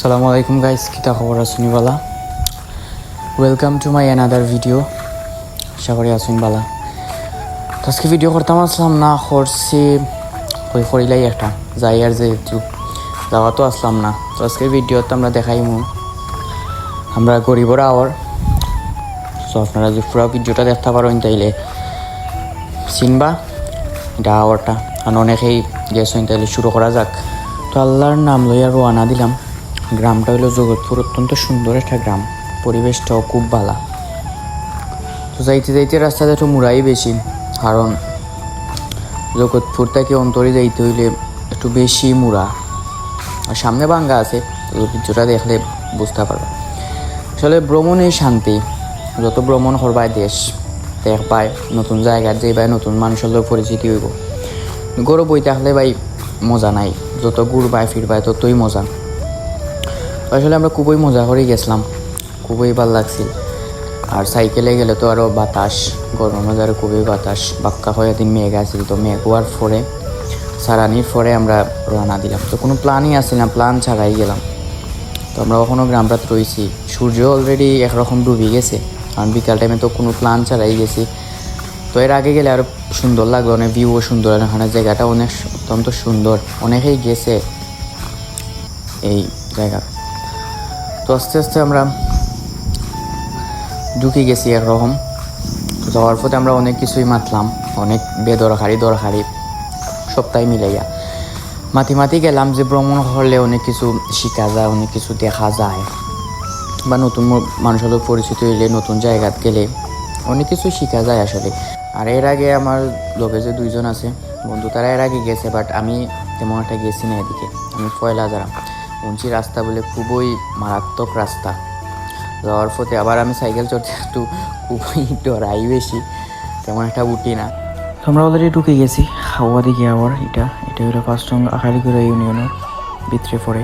আসসালামু আলাইকুম গাইস, কিতা খবর আছেন বালা? Welcome to my another video. আশা করি আছেন বালা। তো আজকে ভিডিও করতাম আসলাম না, করছি কই করিলাই একটা যাই আর যেহেতু যাওয়া তো আসলাম না। তো আজকে ভিডিওতে আমরা দেখাইমু আমরা গরিবর আওয়ার। তো আপনারা যে পুরো ভিডিওটা দেখতে পারেন তাইলে চিনবা এটা আওয়ারটা, আর অনেকেই গেছেন, তাইলে শুরু করা যাক। তো আল্লাহর নাম লইয়া রওনা দিলাম। গ্রামটা হইল জগৎপুর, অত্যন্ত সুন্দর একটা গ্রাম, পরিবেশটাও খুব ভালো। তো যাইতে যাইতে রাস্তাতে একটু মুড়াই বেশি, কারণ জগৎপুর থেকে অন্তরে যাইতে হইলে একটু বেশি মুড়া, আর সামনে ভাঙ্গা আছে, ভিডিওটা দেখলে বুঝতে পারবে। আসলে ভ্রমণই শান্তি, যত ভ্রমণ করবাই দেশ দেখবাই, নতুন জায়গার যাইবাই, নতুন মানুষের লোক পরিচিতি হইব। গরু বই থাকলে ভাই মজা নাই, যত ঘুরবাই ফিরবাই ততই মজা। আসলে আমরা খুবই মজা করে গেছিলাম, খুবই ভালো লাগছিল। আর সাইকেলে গেলে তো আরও বাতাস, গরমের মাঝে আরও খুবই বাতাস। বাক্কা হয়ে দিন মেঘ আসছিল, তো মেঘ হওয়ার পরে সারানির পরে আমরা রওনা দিলাম। তো কোনো প্ল্যানই আসছিল না, প্ল্যান ছাড়াই গেলাম। তো আমরা ওখানেও গ্রামটাতে রয়েছি, সূর্য অলরেডি একরকম ডুবে গেছে, কারণ বিকাল টাইমে তো কোনো প্ল্যান ছাড়াই গেছি। তো এর আগে গেলে আরও সুন্দর লাগলো, অনেক ভিউও সুন্দর, এখানে জায়গাটা অনেক অত্যন্ত সুন্দর, অনেকেই গেছে এই জায়গা। তো আস্তে আস্তে আমরা ঢুকে গেছি একরকম। তো যাওয়ার পথে আমরা অনেক কিছুই মাতলাম, অনেক দরকারি সবটাই মিলাইয়া মাতি গেলাম, যে ভ্রমণ করলে অনেক কিছু শেখা যায়, অনেক কিছু দেখা যায়, বা নতুন মানুষের লোক পরিচিত হইলে, নতুন জায়গাত গেলে অনেক কিছু শেখা যায় আসলে। আর এর আগে আমার লোকে যে দুইজন আছে বন্ধু, তারা এর আগে গেছে, বাট আমি তেমন একটা গেছি না এদিকে। আমি পয়লা যারা উঞ্চি রাস্তা বলে খুবই মারাত্মক রাস্তা, যাওয়ার পথে আবার আমি সাইকেল চড়তে একটু খুবই ডরাই বেশি, তেমন একটা উঠি না। তো আমরা অলরেডি ঢুকে গেছি হাওয়া দিকে। আবার এটা হলো 5 নং আখালিগুড়া ইউনিয়নের ভিতরে পড়ে।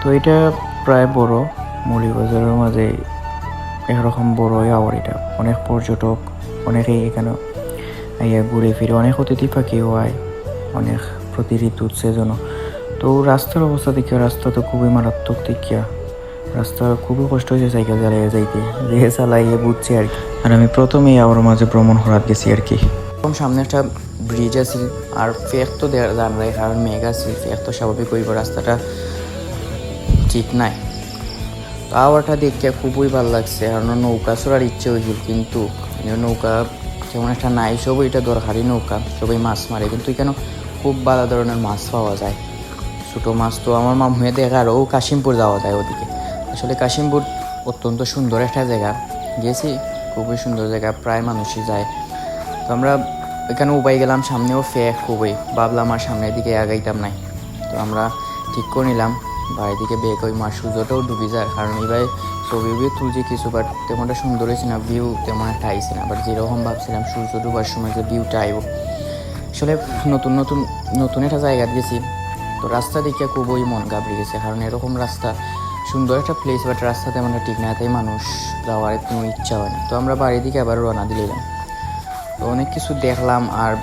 তো এটা প্রায় বড় মৌলিবাজারের মাঝে একরকম বড়ই আবার। এটা অনেক পর্যটক, অনেকেই এখানে আইয়া ঘুরে ফিরে, অনেক অতিথি পাখিও আয়, অনেক প্রতি ঋতুর সেজন্য। তো রাস্তার অবস্থা দেখিয়া, রাস্তা তো খুবই মারাত্মক দেখিয়া, রাস্তা খুবই কষ্ট হয়েছে সাইকেল চালাইয়া যাইতে, যে চালাইয়ে বুঝছি আর কি। আর আমি প্রথমেই আবার মাঝে ভ্রমণ করাত গেছি আর কি। সামনে একটা ব্রিজ আছিল, আর ফেক তো জানলাই, কারণ মেঘ আছিল, ফেক তো স্বাভাবিক হইব, রাস্তাটা ঠিক নাই। তো আওয়ারটা দেখতে খুবই ভালো লাগছে, কারণ নৌকা চড়ার ইচ্ছে হয়েছিল, কিন্তু নৌকা যেমন একটা নাই, সবই এটা দরকারি নৌকা, সবাই মাছ মারে, কিন্তু এখানে খুব ভালো ধরনের মাছ পাওয়া যায়, ছোটো মাছ। তো আমার মামুয়ে দেখা আরও কাশিমপুর যাওয়া যায় ওদিকে। আসলে কাশিমপুর অত্যন্ত সুন্দর একটা জায়গা, গেছি, খুবই সুন্দর জায়গা, প্রায় মানুষই যায়। তো আমরা এখানে উপায় গেলাম, সামনেও ফেক খুবই, ভাবলাম আর সামনের দিকে আগাইতাম নাই। তো আমরা ঠিক করে নিলাম বাড়ির দিকে বেগ, ওই মার সূর্যটাও ডুবি যায়, কারণ এইভাবে ছবি তুলছি কিছু, বাট তেমনটা সুন্দর হয়েছে না, ভিউ তেমন একটা আইছে না। বাট যেরকম ভাবছিলাম সূর্য ডুবার সময় যে ভিউটা আইব, আসলে নতুন একটা জায়গায় গেছি। তো রাস্তা দেখে খুবই মন গাবড়ে গেছে, কারণ এরকম রাস্তা, সুন্দর একটা প্লেস, বাট রাস্তা তেমন একটা ঠিক না, তাই মানুষ যাওয়ার কোনো ইচ্ছা হয় না। তো আমরা বাড়ির দিকে আবার রওনা দিলাম। তো অনেক কিছু দেখলাম, আর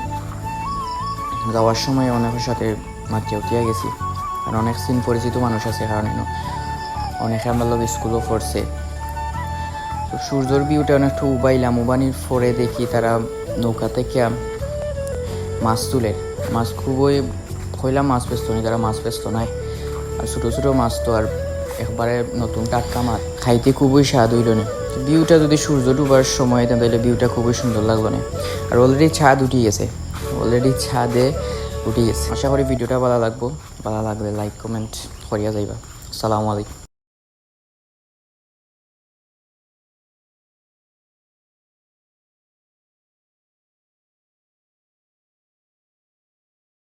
যাওয়ার সময় অনেকের সাথে মাতিয়ে উঠিয়া গেছি, কারণ অনেক সিন পরিচিত মানুষ আছে, কারণ অনেকে আমার লোক স্কুলও পড়ছে। তো সূর্যর ভিউটা অনেকটা উবাইলাম, উবানির পরে দেখি তারা নৌকা থেকে মাছ তুলে, মাছ খুবই হইলাম, মাছ পেস্ত নি, তারা মাছ পেস্ত নাই, আর ছোটো ছোটো মাছ তো, আর একবারে নতুন টাটকা মাছ, খাইতে খুবই স্বাদ হইল না। ভিউটা যদি সূর্য ডুবার সময় তাহলে ভিউটা খুবই সুন্দর লাগলো না। আর অলরেডি ছাদ উঠে গেছে, ছাদে উঠে গেছে। আশা করি ভিডিওটা ভালো লাগলে লাইক কমেন্ট করিয়া যাইবা। আসসালামু আলাইকুম।